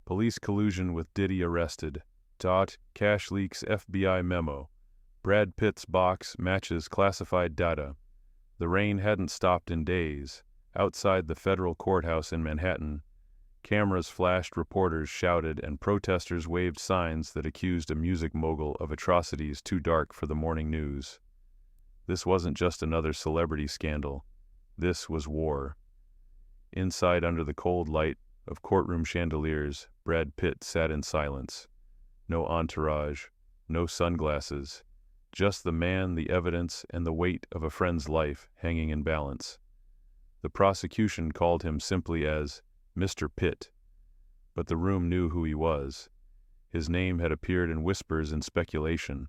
Police collusion with Diddy arrested. Kash leaks FBI memo. Brad Pitt's box matches classified data. The rain hadn't stopped in days. Outside the federal courthouse in Manhattan, cameras flashed, reporters shouted, and protesters waved signs that accused a music mogul of atrocities too dark for the morning news. This wasn't just another celebrity scandal. This was war. Inside, under the cold light of courtroom chandeliers, Brad Pitt sat in silence. No entourage, no sunglasses, just the man, the evidence, and the weight of a friend's life hanging in balance. The prosecution called him simply as Mr. Pitt, but the room knew who he was. His name had appeared in whispers and speculation,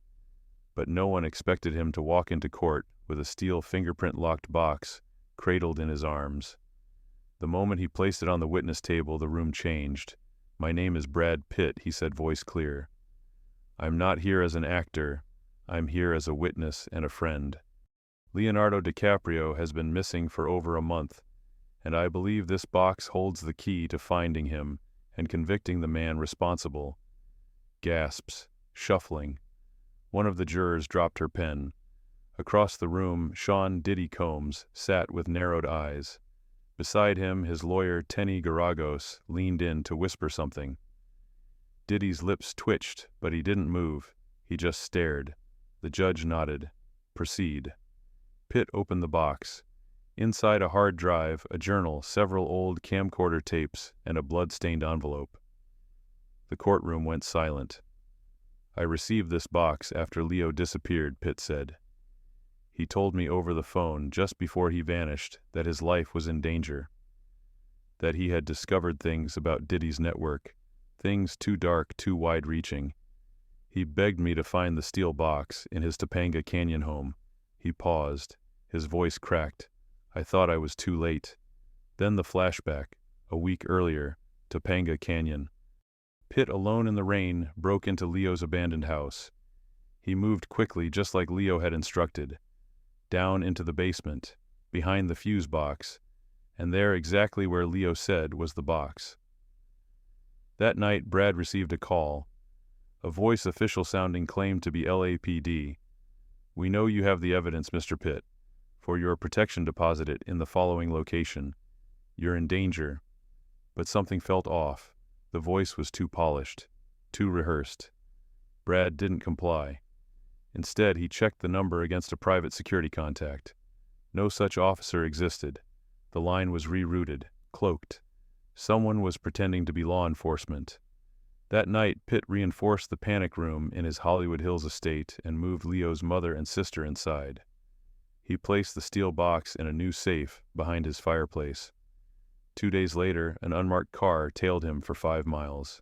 but no one expected him to walk into court with a steel fingerprint-locked box cradled in his arms. The moment he placed it on the witness table, the room changed. "My name is Brad Pitt," he said, voice clear. "I'm not here as an actor. I'm here as a witness and a friend. Leonardo DiCaprio has been missing for over a month, and I believe this box holds the key to finding him and convicting the man responsible." Gasps, shuffling. One of the jurors dropped her pen. Across the room, Sean "Diddy" Combs sat with narrowed eyes. Beside him, his lawyer Tenny Garagos leaned in to whisper something. Diddy's lips twitched, but he didn't move. He just stared. The judge nodded. "Proceed." Pitt opened the box. Inside, a hard drive, a journal, several old camcorder tapes, and a blood-stained envelope. The courtroom went silent. "I received this box after Leo disappeared," Pitt said. "He told me over the phone just before he vanished that his life was in danger, that he had discovered things about Diddy's network, things too dark, too wide-reaching. He begged me to find the steel box in his Topanga Canyon home." He paused. His voice cracked. "I thought I was too late." Then the flashback, a week earlier, Topanga Canyon. Pitt, alone in the rain, broke into Leo's abandoned house. He moved quickly, just like Leo had instructed, down into the basement, behind the fuse box, and there, exactly where Leo said, was the box. That night, Brad received a call. A voice, official-sounding, claimed to be LAPD. "We know you have the evidence, Mr. Pitt. For your protection, deposit it in the following location. You're in danger." But something felt off. The voice was too polished, too rehearsed. Brad didn't comply. Instead, he checked the number against a private security contact. No such officer existed. The line was rerouted, cloaked. Someone was pretending to be law enforcement. That night, Pitt reinforced the panic room in his Hollywood Hills estate and moved Leo's mother and sister inside. He placed the steel box in a new safe behind his fireplace. 2 days later, an unmarked car tailed him for 5 miles.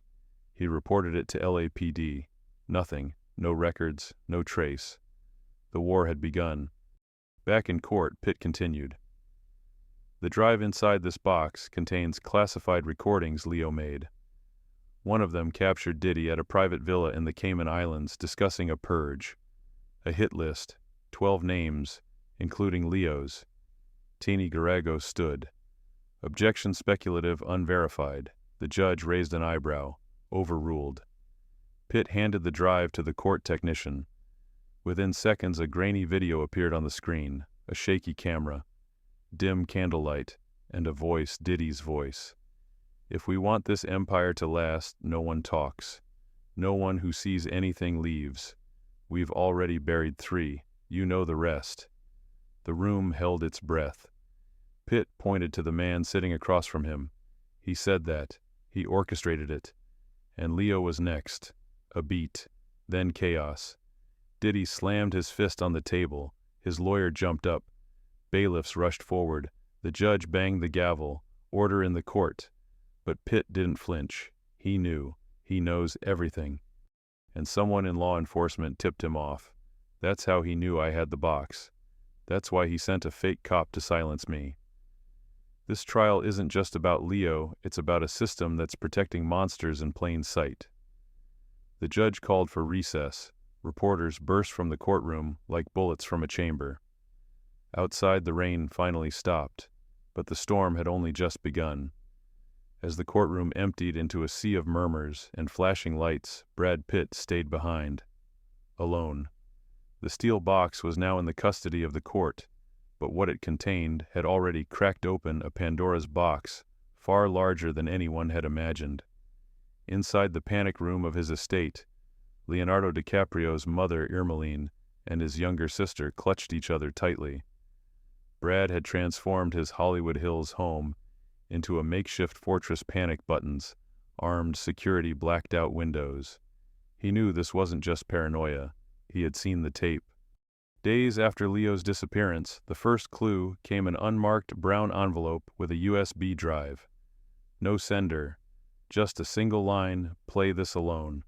He reported it to LAPD. Nothing. No records, no trace. The war had begun. Back in court, Pitt continued. "The drive inside this box contains classified recordings Leo made. One of them captured Diddy at a private villa in the Cayman Islands discussing a purge. A hit list, 12 names, including Leo's." Tenny Garagos stood. "Objection speculative, unverified." The judge raised an eyebrow. Overruled. Pitt handed the drive to the court technician. Within seconds, a grainy video appeared on the screen, a shaky camera, dim candlelight, and a voice, Diddy's voice. "If we want this empire to last, no one talks. No one who sees anything leaves. We've already buried 3. You know the rest." The room held its breath. Pitt pointed to the man sitting across from him. "He said that. He orchestrated it. And Leo was next. A beat. Then chaos." Diddy slammed his fist on the table. His lawyer jumped up. Bailiffs rushed forward. The judge banged the gavel. Order in the court. But Pitt didn't flinch. He knew. He knows everything. And someone in law enforcement tipped him off. That's how he knew I had the box. That's why he sent a fake cop to silence me. This trial isn't just about Leo, it's about a system that's protecting monsters in plain sight. The judge called for recess. Reporters burst from the courtroom like bullets from a chamber. Outside, the rain finally stopped, but the storm had only just begun. As the courtroom emptied into a sea of murmurs and flashing lights, Brad Pitt stayed behind, alone. The steel box was now in the custody of the court, but what it contained had already cracked open a Pandora's box far larger than anyone had imagined. Inside the panic room of his estate, Leonardo DiCaprio's mother, Irmeline, and his younger sister clutched each other tightly. Brad had transformed his Hollywood Hills home into a makeshift fortress. Panic buttons, armed security blacked-out windows. He knew this wasn't just paranoia. He had seen the tape. Days after Leo's disappearance, the first clue came: an unmarked brown envelope with a USB drive. No sender, just a single line: play this alone.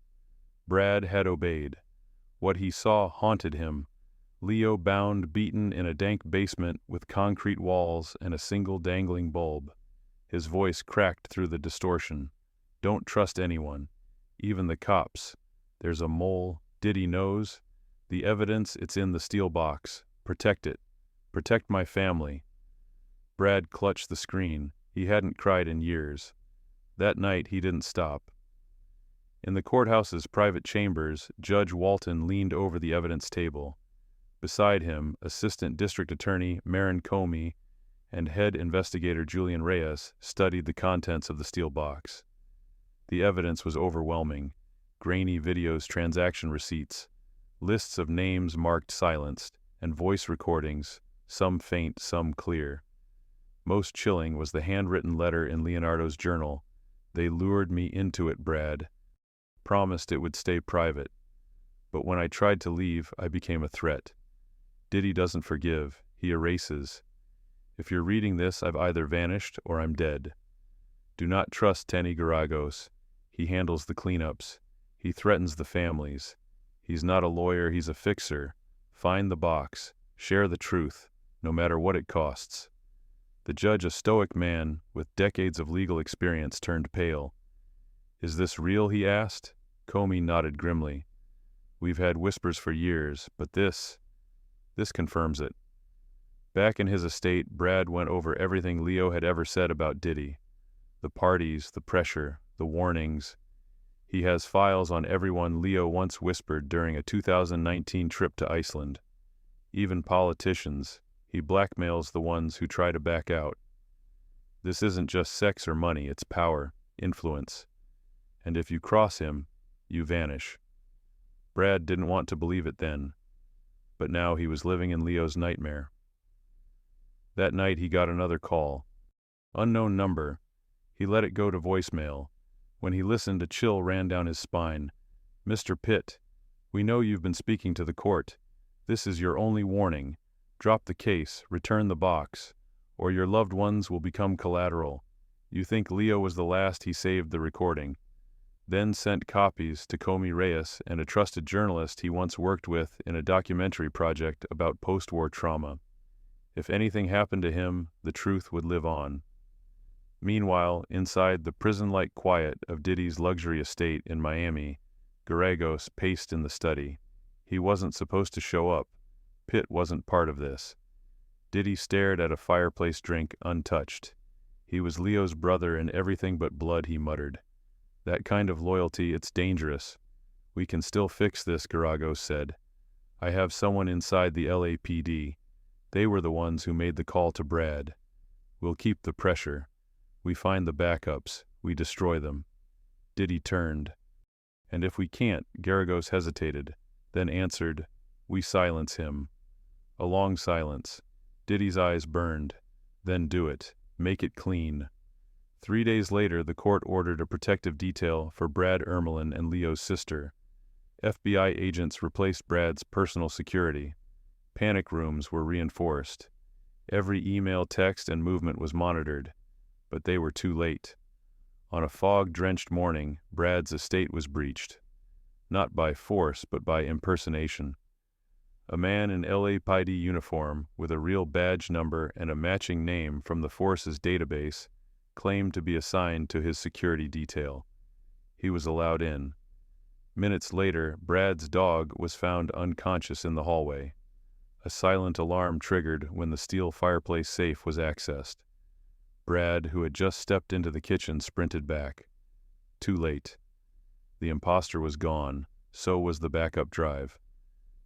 Brad had obeyed. What he saw haunted him. Leo bound, beaten in a dank basement with concrete walls and a single dangling bulb. His voice cracked through the distortion. Don't trust anyone, even the cops. There's a mole. Diddy knows. The evidence, it's in the steel box. Protect it. Protect my family. Brad clutched the screen. He hadn't cried in years. That night he didn't stop. In the courthouse's private chambers, Judge Walton leaned over the evidence table. Beside him, Assistant District Attorney Maren Comey and Head Investigator Julian Reyes studied the contents of the steel box. The evidence was overwhelming. Grainy videos, transaction receipts, lists of names marked silenced, and voice recordings, some faint, some clear. Most chilling was the handwritten letter in Leonardo's journal. They lured me into it, Brad. Promised it would stay private. But when I tried to leave, I became a threat. Diddy doesn't forgive. He erases. If you're reading this, I've either vanished or I'm dead. Do not trust Tenny Garagos. He handles the cleanups. He threatens the families. He's not a lawyer, he's a fixer. Find the box. Share the truth, no matter what it costs. The judge, a stoic man with decades of legal experience, turned pale. Is this real? He asked. Comey nodded grimly. We've had whispers for years, but this confirms it. Back in his estate, Brad went over everything Leo had ever said about Diddy. The parties, the pressure, the warnings. He has files on everyone Leo once whispered during a 2019 trip to Iceland. Even politicians. He blackmails the ones who try to back out. This isn't just sex or money, it's power, influence. And if you cross him, you vanish. Brad didn't want to believe it then, but now he was living in Leo's nightmare. That night he got another call. Unknown number. He let it go to voicemail. When he listened, a chill ran down his spine. Mr. Pitt, we know you've been speaking to the court. This is your only warning. Drop the case, return the box, or your loved ones will become collateral. You think Leo was the last? He saved the recording. Then sent copies to Comey Reyes and a trusted journalist he once worked with in a documentary project about post-war trauma. If anything happened to him, the truth would live on. Meanwhile, inside the prison-like quiet of Diddy's luxury estate in Miami, Garagos paced in the study. He wasn't supposed to show up. Pitt wasn't part of this. Diddy stared at a fireplace drink untouched. He was Leo's brother and everything but blood, he muttered. That kind of loyalty, it's dangerous. We can still fix this, Garagos said. I have someone inside the LAPD. They were the ones who made the call to Brad. We'll keep the pressure. We find the backups. We destroy them. Diddy turned. And if we can't, Garagos hesitated, then answered, we silence him. A long silence. Diddy's eyes burned. Then do it. Make it clean. 3 days later, the court ordered a protective detail for Brad Irmelin and Leo's sister. FBI agents replaced Brad's personal security. Panic rooms were reinforced. Every email, text, and movement was monitored. But they were too late. On a fog-drenched morning, Brad's estate was breached. Not by force, but by impersonation. A man in LAPD uniform, with a real badge number and a matching name from the force's database, claimed to be assigned to his security detail. He was allowed in. Minutes later, Brad's dog was found unconscious in the hallway. A silent alarm triggered when the steel fireplace safe was accessed. Brad, who had just stepped into the kitchen, sprinted back. Too late. The imposter was gone, so was the backup drive.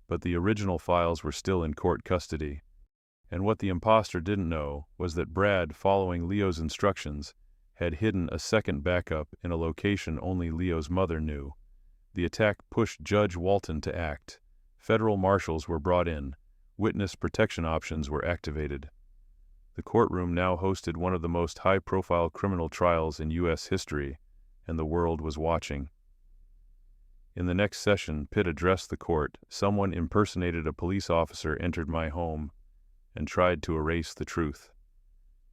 But the original files were still in court custody. And what the imposter didn't know was that Brad, following Leo's instructions, had hidden a second backup in a location only Leo's mother knew. The attack pushed Judge Walton to act. Federal marshals were brought in. Witness protection options were activated. The courtroom now hosted one of the most high-profile criminal trials in U.S. history, and the world was watching. In the next session, Pitt addressed the court. Someone impersonated a police officer entered my home and tried to erase the truth.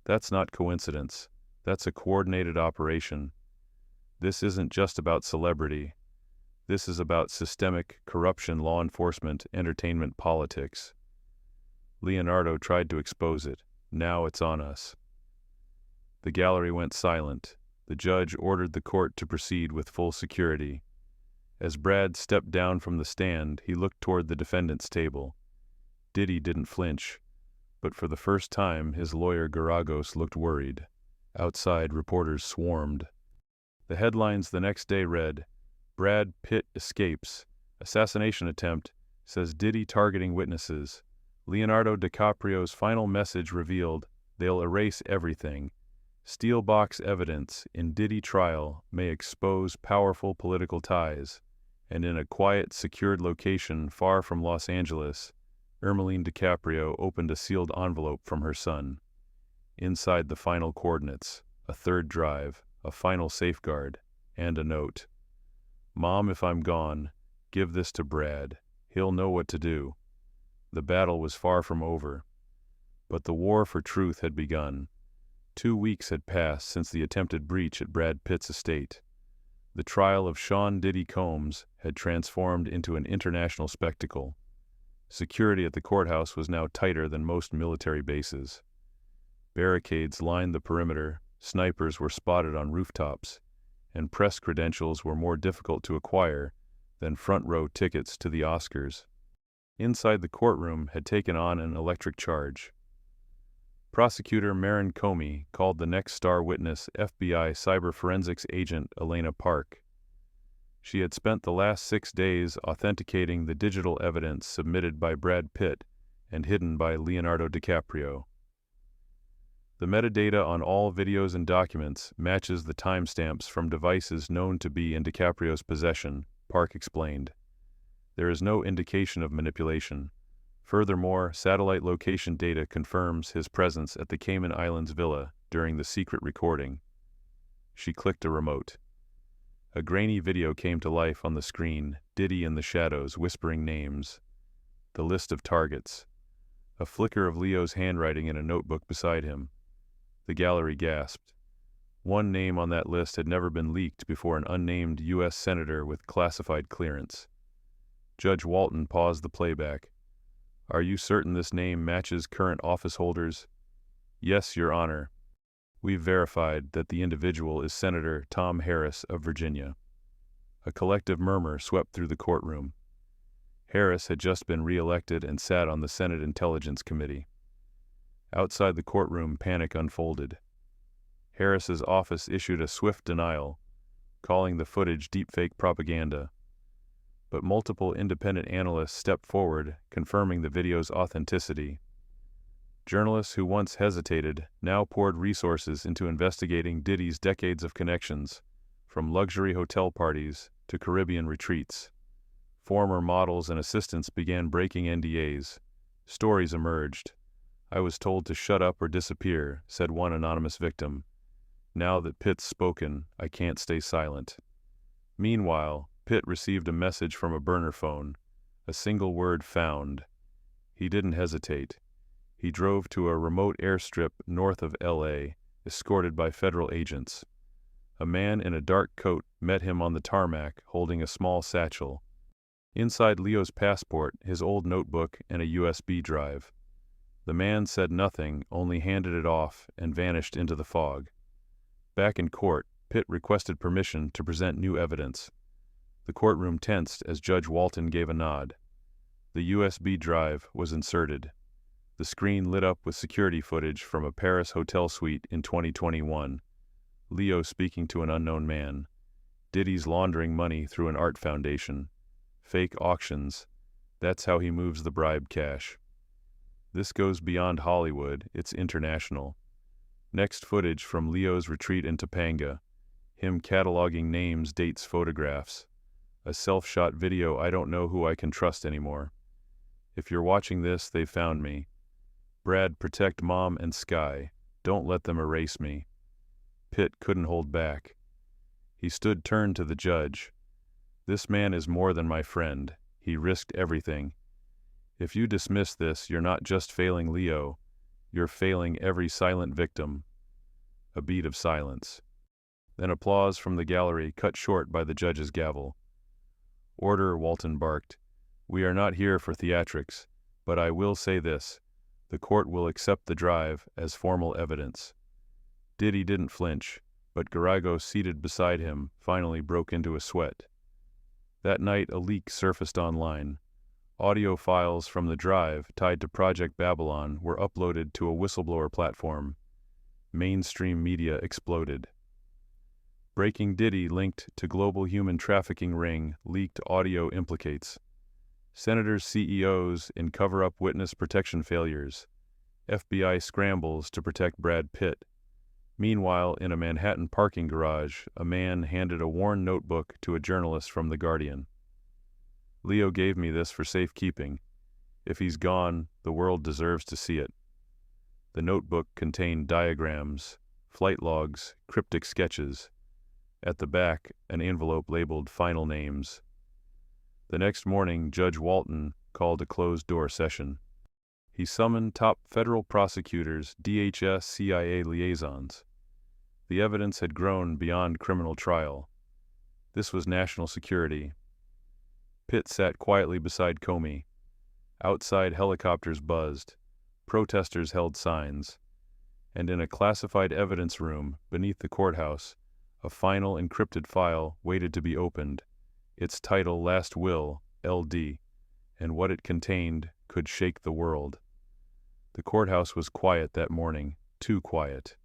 That's not coincidence. That's a coordinated operation. This isn't just about celebrity. This is about systemic corruption, law enforcement, entertainment, politics. Leonardo tried to expose it. Now it's on us. The gallery went silent. The judge ordered the court to proceed with full security. As Brad stepped down from the stand, he looked toward the defendant's table. Diddy didn't flinch, but for the first time his lawyer Garagos looked worried. Outside, reporters swarmed. The headlines the next day read, "Brad Pitt escapes. Assassination attempt, says Diddy targeting witnesses. Leonardo DiCaprio's final message revealed, they'll erase everything. Steel box evidence in Diddy trial may expose powerful political ties." And in a quiet, secured location far from Los Angeles, Ermeline DiCaprio opened a sealed envelope from her son. Inside the final coordinates, a third drive, a final safeguard, and a note. "Mom, if I'm gone, give this to Brad. He'll know what to do." The battle was far from over, but the war for truth had begun. 2 weeks had passed since the attempted breach at Brad Pitt's estate. The trial of Sean Diddy Combs had transformed into an international spectacle. Security at the courthouse was now tighter than most military bases. Barricades lined the perimeter, snipers were spotted on rooftops, and press credentials were more difficult to acquire than front-row tickets to the Oscars. Inside the courtroom had taken on an electric charge. Prosecutor Maren Comey called the next star witness FBI cyber forensics agent Elena Park. She had spent the last 6 days authenticating the digital evidence submitted by Brad Pitt and hidden by Leonardo DiCaprio. The metadata on all videos and documents matches the timestamps from devices known to be in DiCaprio's possession, Park explained. There is no indication of manipulation. Furthermore, satellite location data confirms his presence at the Cayman Islands villa during the secret recording. She clicked a remote. A grainy video came to life on the screen, Diddy in the shadows whispering names. The list of targets. A flicker of Leo's handwriting in a notebook beside him. The gallery gasped. One name on that list had never been leaked before an unnamed U.S. senator with classified clearance. Judge Walton paused the playback. "Are you certain this name matches current office holders?" "Yes, Your Honor. We've verified that the individual is Senator Tom Harris of Virginia." A collective murmur swept through the courtroom. Harris had just been re-elected and sat on the Senate Intelligence Committee. Outside the courtroom, panic unfolded. Harris's office issued a swift denial, calling the footage deepfake propaganda. But multiple independent analysts stepped forward, confirming the video's authenticity. Journalists who once hesitated now poured resources into investigating Diddy's decades of connections, from luxury hotel parties to Caribbean retreats. Former models and assistants began breaking NDAs. Stories emerged. "I was told to shut up or disappear," said one anonymous victim. "Now that Pitt's spoken, I can't stay silent." Meanwhile, Pitt received a message from a burner phone. A single word: found. He didn't hesitate. He drove to a remote airstrip north of L.A., escorted by federal agents. A man in a dark coat met him on the tarmac, holding a small satchel. Inside Leo's passport, his old notebook, and a USB drive. The man said nothing, only handed it off and vanished into the fog. Back in court, Pitt requested permission to present new evidence. The courtroom tensed as Judge Walton gave a nod. The USB drive was inserted. The screen lit up with security footage from a Paris hotel suite in 2021. Leo speaking to an unknown man. Diddy's laundering money through an art foundation. Fake auctions. That's how he moves the bribe cash. This goes beyond Hollywood, it's international. Next footage from Leo's retreat in Topanga. Him cataloging names, dates, photographs. A self-shot video. I don't know who I can trust anymore. If you're watching this, they found me. Brad, protect Mom and Sky. Don't let them erase me. Pitt couldn't hold back. He stood turned to the judge. This man is more than my friend. He risked everything. If you dismiss this, you're not just failing Leo. You're failing every silent victim. A beat of silence. Then applause from the gallery, cut short by the judge's gavel. Order, Walton barked. We are not here for theatrics, but I will say this. The court will accept the drive as formal evidence. Diddy didn't flinch, but Garago, seated beside him, finally broke into a sweat. That night, a leak surfaced online. Audio files from the drive tied to Project Babylon were uploaded to a whistleblower platform. Mainstream media exploded. Breaking: Diddy linked to global human trafficking ring, leaked audio implicates. Senators, CEOs in cover-up witness protection failures. FBI scrambles to protect Brad Pitt. Meanwhile, in a Manhattan parking garage, a man handed a worn notebook to a journalist from The Guardian. Leo gave me this for safekeeping. If he's gone, the world deserves to see it. The notebook contained diagrams, flight logs, cryptic sketches. At the back, an envelope labeled Final Names. The next morning, Judge Walton called a closed-door session. He summoned top federal prosecutors, DHS, CIA liaisons. The evidence had grown beyond criminal trial. This was national security. Pitt sat quietly beside Comey. Outside, helicopters buzzed. Protesters held signs. And in a classified evidence room beneath the courthouse, a final encrypted file waited to be opened. Its title, Last Will, LD, and what it contained could shake the world. The courthouse was quiet that morning, too quiet.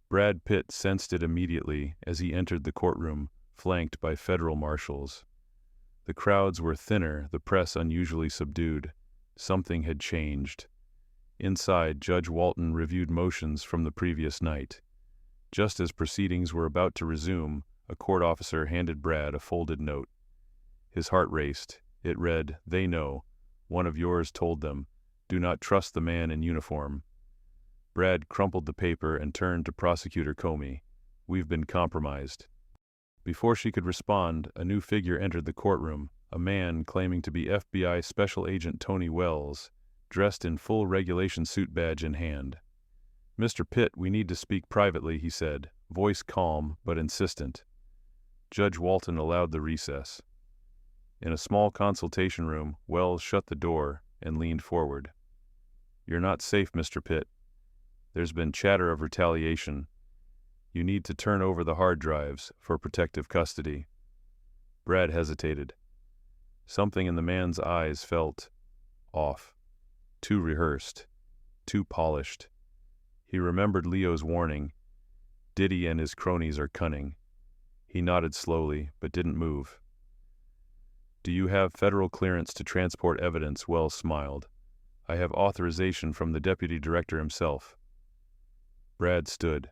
Brad Pitt sensed it immediately as he entered the courtroom, flanked by federal marshals. The crowds were thinner, the press unusually subdued. Something had changed. Inside, Judge Walton reviewed motions from the previous night. Just as proceedings were about to resume, a court officer handed Brad a folded note. His heart raced. It read, "They know. One of yours told them. Do not trust the man in uniform." Brad crumpled the paper and turned to Prosecutor Comey. "We've been compromised." Before she could respond, a new figure entered the courtroom, a man claiming to be FBI Special Agent Tony Wells, dressed in full regulation suit, badge in hand. "Mr. Pitt, we need to speak privately," he said, voice calm but insistent. Judge Walton allowed the recess. In a small consultation room, Wells shut the door and leaned forward. "You're not safe, Mr. Pitt. There's been chatter of retaliation. You need to turn over the hard drives for protective custody." Brad hesitated. Something in the man's eyes felt off, too rehearsed, too polished. He remembered Leo's warning. Diddy and his cronies are cunning. He nodded slowly, but didn't move. "Do you have federal clearance to transport evidence?" Wells smiled. "I have authorization from the deputy director himself." Brad stood.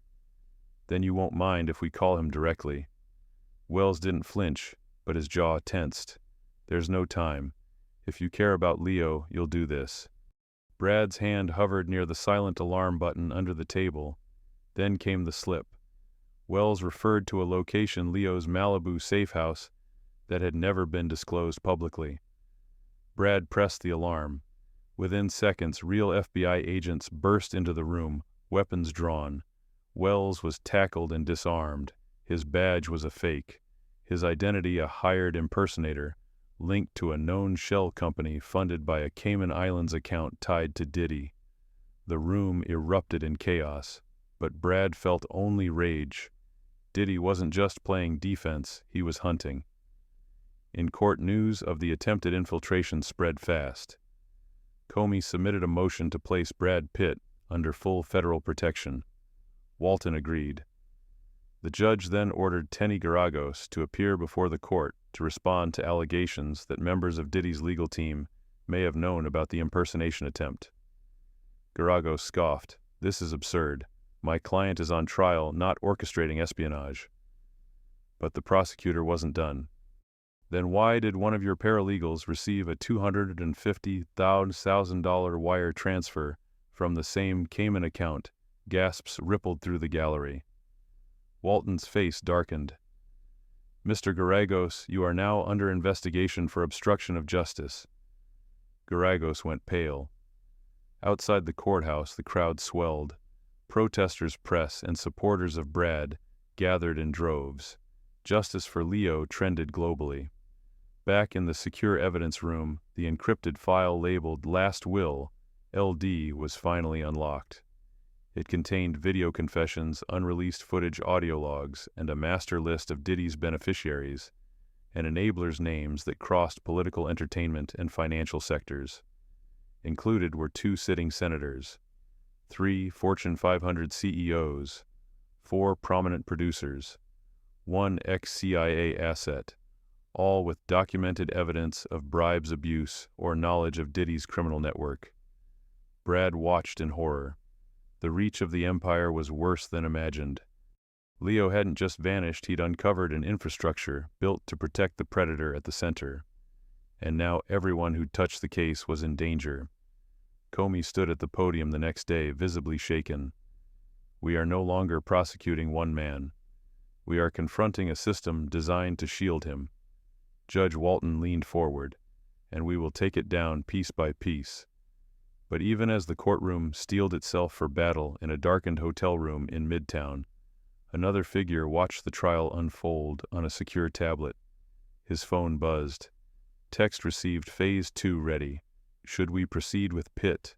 "Then you won't mind if we call him directly." Wells didn't flinch, but his jaw tensed. "There's no time. If you care about Leo, you'll do this." Brad's hand hovered near the silent alarm button under the table. Then came the slip. Wells referred to a location, Leo's Malibu safe house, that had never been disclosed publicly. Brad pressed the alarm. Within seconds, real FBI agents burst into the room, weapons drawn. Wells was tackled and disarmed. His badge was a fake. His identity a hired impersonator, linked to a known shell company funded by a Cayman Islands account tied to Diddy. The room erupted in chaos, but Brad felt only rage. Diddy wasn't just playing defense, he was hunting. In court, news of the attempted infiltration spread fast. Comey submitted a motion to place Brad Pitt under full federal protection. Walton agreed. The judge then ordered Tenny Garagos to appear before the court to respond to allegations that members of Diddy's legal team may have known about the impersonation attempt. Garagos scoffed, "This is absurd. My client is on trial, not orchestrating espionage." But the prosecutor wasn't done. "Then why did one of your paralegals receive a $250,000 wire transfer from the same Cayman account?" Gasps rippled through the gallery. Walton's face darkened. "Mr. Garagos, you are now under investigation for obstruction of justice." Garagos went pale. Outside the courthouse, the crowd swelled. Protesters, press, and supporters of Brad gathered in droves. Justice for Leo trended globally. Back in the secure evidence room, the encrypted file labeled Last Will, LD, was finally unlocked. It contained video confessions, unreleased footage, audio logs, and a master list of Diddy's beneficiaries, and enablers' names that crossed political, entertainment, and financial sectors. Included were 2 sitting senators, 3 Fortune 500 CEOs, 4 prominent producers, 1 ex-CIA asset, all with documented evidence of bribes, abuse, or knowledge of Diddy's criminal network. Brad watched in horror. The reach of the empire was worse than imagined. Leo hadn't just vanished, he'd uncovered an infrastructure built to protect the predator at the center. And now everyone who touched the case was in danger. Comey stood at the podium the next day, visibly shaken. "We are no longer prosecuting one man. We are confronting a system designed to shield him." Judge Walton leaned forward, "And we will take it down piece by piece." But even as the courtroom steeled itself for battle in a darkened hotel room in Midtown, another figure watched the trial unfold on a secure tablet. His phone buzzed. Text received, "Phase 2 ready. Should we proceed with Pitt?"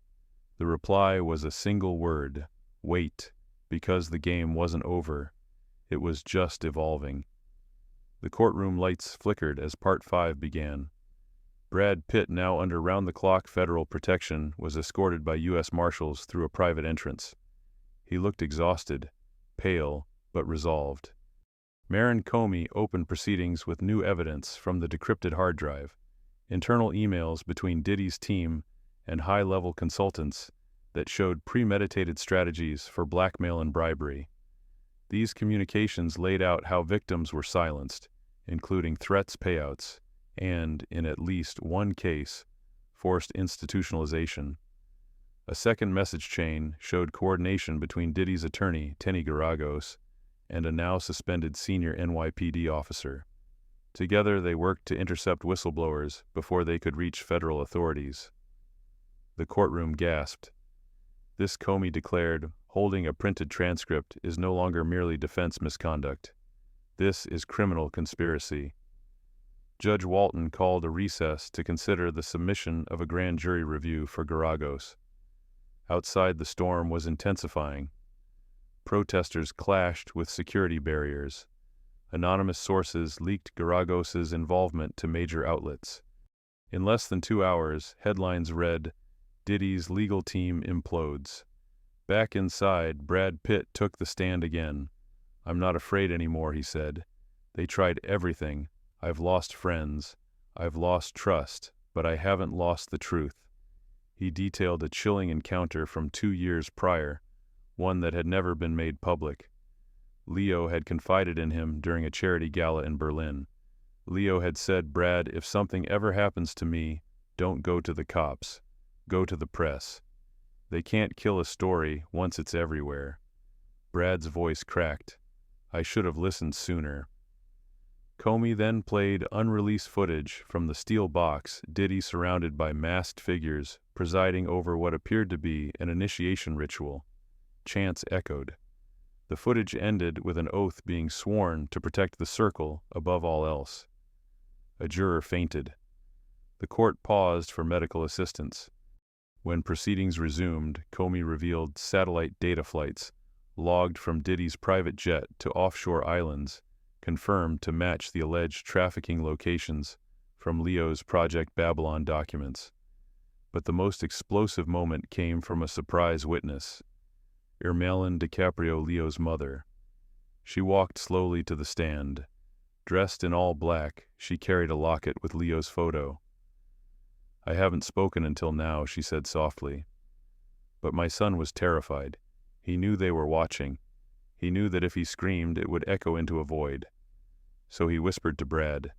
The reply was a single word: wait, because the game wasn't over. It was just evolving. The courtroom lights flickered as Part 5 began. Brad Pitt, now under round-the-clock federal protection, was escorted by U.S. Marshals through a private entrance. He looked exhausted, pale, but resolved. Marin Comey opened proceedings with new evidence from the decrypted hard drive, internal emails between Diddy's team and high-level consultants that showed premeditated strategies for blackmail and bribery. These communications laid out how victims were silenced, including threats, payouts, and, in at least one case, forced institutionalization. A second message chain showed coordination between Diddy's attorney, Tenny Garagos, and a now-suspended senior NYPD officer. Together they worked to intercept whistleblowers before they could reach federal authorities. The courtroom gasped. This, Comey declared, holding a printed transcript, is no longer merely defense misconduct. This is criminal conspiracy. Judge Walton called a recess to consider the submission of a grand jury review for Garagos. Outside, the storm was intensifying. Protesters clashed with security barriers. Anonymous sources leaked Garagos' involvement to major outlets. In less than 2 hours, headlines read, "Diddy's legal team implodes." Back inside, Brad Pitt took the stand again. "I'm not afraid anymore," he said. "They tried everything. I've lost friends. I've lost trust, but I haven't lost the truth." He detailed a chilling encounter from 2 years prior, one that had never been made public. Leo had confided in him during a charity gala in Berlin. Leo had said, "Brad, if something ever happens to me, don't go to the cops. Go to the press. They can't kill a story once it's everywhere." Brad's voice cracked. "I should have listened sooner." Comey then played unreleased footage from the steel box, Diddy surrounded by masked figures presiding over what appeared to be an initiation ritual. Chants echoed. The footage ended with an oath being sworn to protect the circle above all else. A juror fainted. The court paused for medical assistance. When proceedings resumed, Comey revealed satellite data flights, logged from Diddy's private jet to offshore islands, confirmed to match the alleged trafficking locations from Leo's Project Babylon documents. But the most explosive moment came from a surprise witness, Ermelin DiCaprio Leo's mother. She walked slowly to the stand. Dressed in all black, she carried a locket with Leo's photo. "I haven't spoken until now," she said softly. But my son was terrified. He knew they were watching. He knew that if he screamed, it would echo into a void. So he whispered to Brad.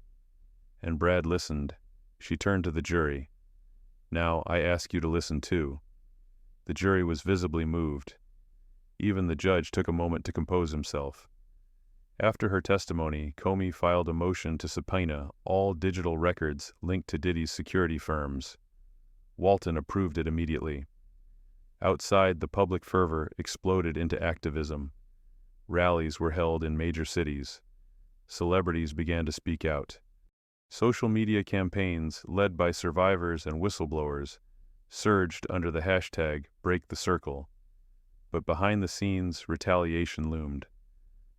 And Brad listened. She turned to the jury. "Now, I ask you to listen too." The jury was visibly moved. Even the judge took a moment to compose himself. After her testimony, Comey filed a motion to subpoena all digital records linked to Diddy's security firms. Walton approved it immediately. Outside, the public fervor exploded into activism. Rallies were held in major cities. Celebrities began to speak out. Social media campaigns, led by survivors and whistleblowers, surged under the hashtag #BreakTheCircle. But behind the scenes, retaliation loomed.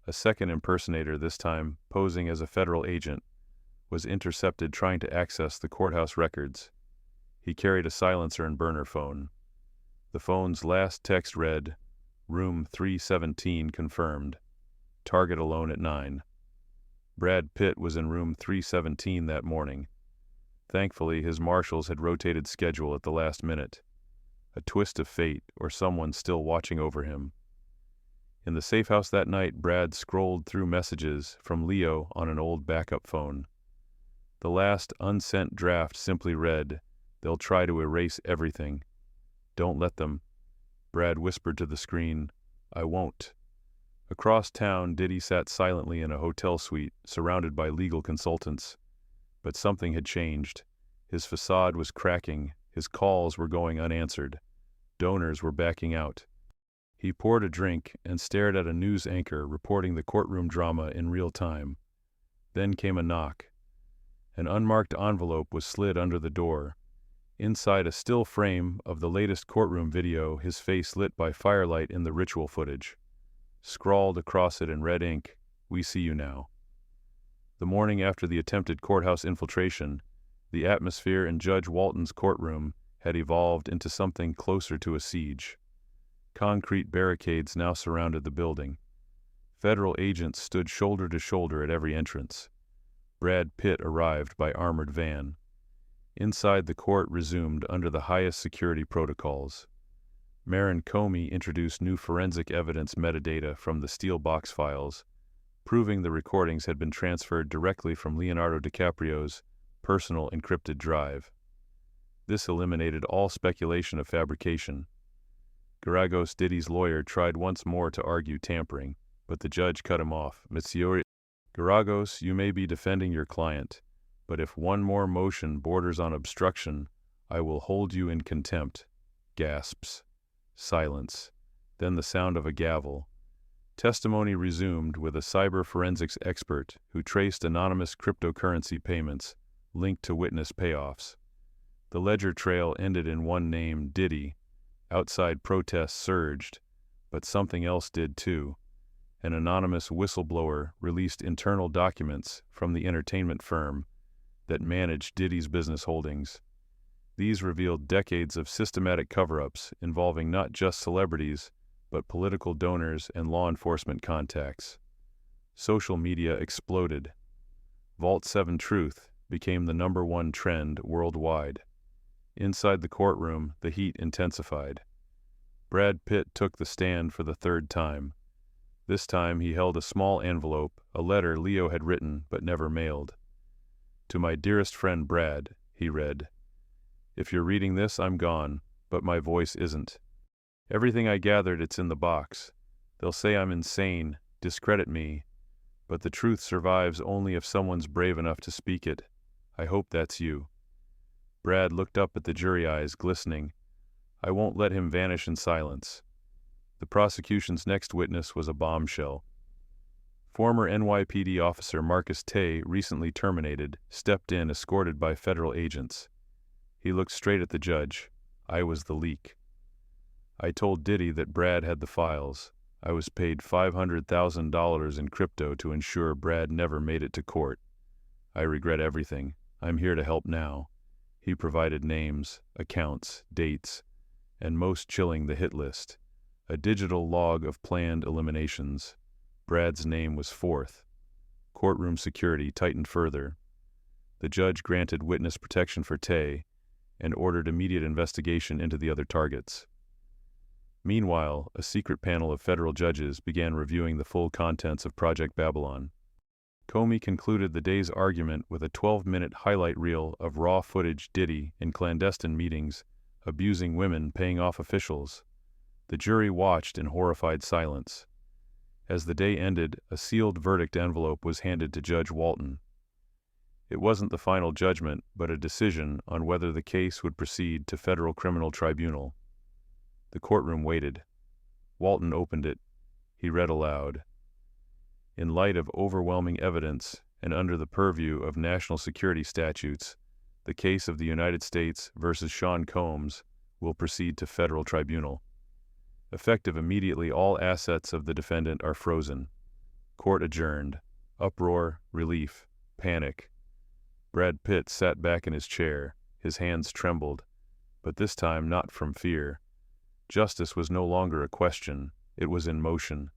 A second impersonator, this time posing as a federal agent, was intercepted trying to access the courthouse records. He carried a silencer and burner phone. The phone's last text read, "Room 317 confirmed. Target alone at 9. Brad Pitt was in room 317 that morning. Thankfully, his marshals had rotated schedule at the last minute. A twist of fate, or someone still watching over him. In the safe house that night, Brad scrolled through messages from Leo on an old backup phone. The last unsent draft simply read, "They'll try to erase everything. Don't let them." Brad whispered to the screen, "I won't." Across town, Diddy sat silently in a hotel suite, surrounded by legal consultants. But something had changed. His facade was cracking, his calls were going unanswered. Donors were backing out. He poured a drink and stared at a news anchor reporting the courtroom drama in real time. Then came a knock. An unmarked envelope was slid under the door. Inside a still frame of the latest courtroom video, his face lit by firelight in the ritual footage. Scrawled across it in red ink, "We see you now." The morning after the attempted courthouse infiltration, the atmosphere in Judge Walton's courtroom had evolved into something closer to a siege. Concrete barricades now surrounded the building. Federal agents stood shoulder to shoulder at every entrance. Brad Pitt arrived by armored van. Inside, the court resumed under the highest security protocols. Marin Comey introduced new forensic evidence metadata from the steel box files, proving the recordings had been transferred directly from Leonardo DiCaprio's personal encrypted drive. This eliminated all speculation of fabrication. Garagos, Diddy's lawyer, tried once more to argue tampering, but the judge cut him off. "Monsieur Garagos, you may be defending your client, but if one more motion borders on obstruction, I will hold you in contempt." Gasps. Silence. Then the sound of a gavel. Testimony resumed with a cyber forensics expert who traced anonymous cryptocurrency payments linked to witness payoffs. The ledger trail ended in one name, Diddy. Outside protests surged, but something else did too. An anonymous whistleblower released internal documents from the entertainment firm that managed Diddy's business holdings. These revealed decades of systematic cover-ups involving not just celebrities, but political donors and law enforcement contacts. Social media exploded. Vault 7 Truth became the #1 trend worldwide. Inside the courtroom, the heat intensified. Brad Pitt took the stand for the third time. This time he held a small envelope, a letter Leo had written but never mailed. "To my dearest friend Brad," he read. "If you're reading this, I'm gone, but my voice isn't. Everything I gathered, it's in the box. They'll say I'm insane, discredit me, but the truth survives only if someone's brave enough to speak it. I hope that's you." Brad looked up at the jury, eyes glistening. "I won't let him vanish in silence." The prosecution's next witness was a bombshell. Former NYPD officer Marcus Tay, recently terminated, stepped in escorted by federal agents. He looked straight at the judge. "I was the leak. I told Diddy that Brad had the files. I was paid $500,000 in crypto to ensure Brad never made it to court. I regret everything. I'm here to help now." He provided names, accounts, dates, and most chilling, the hit list, a digital log of planned eliminations. Brad's name was fourth. Courtroom security tightened further. The judge granted witness protection for Tay and ordered immediate investigation into the other targets. Meanwhile, a secret panel of federal judges began reviewing the full contents of Project Babylon. Comey concluded the day's argument with a 12-minute highlight reel of raw footage Diddy in clandestine meetings, abusing women, paying off officials. The jury watched in horrified silence. As the day ended, a sealed verdict envelope was handed to Judge Walton. It wasn't the final judgment, but a decision on whether the case would proceed to federal criminal tribunal. The courtroom waited. Walton opened it. He read aloud. In light of overwhelming evidence and under the purview of national security statutes, the case of the United States versus Sean Combs will proceed to federal tribunal. Effective immediately, all assets of the defendant are frozen. Court adjourned. Uproar, relief, panic. Brad Pitt sat back in his chair. His hands trembled, but this time not from fear. Justice was no longer a question, it was in motion.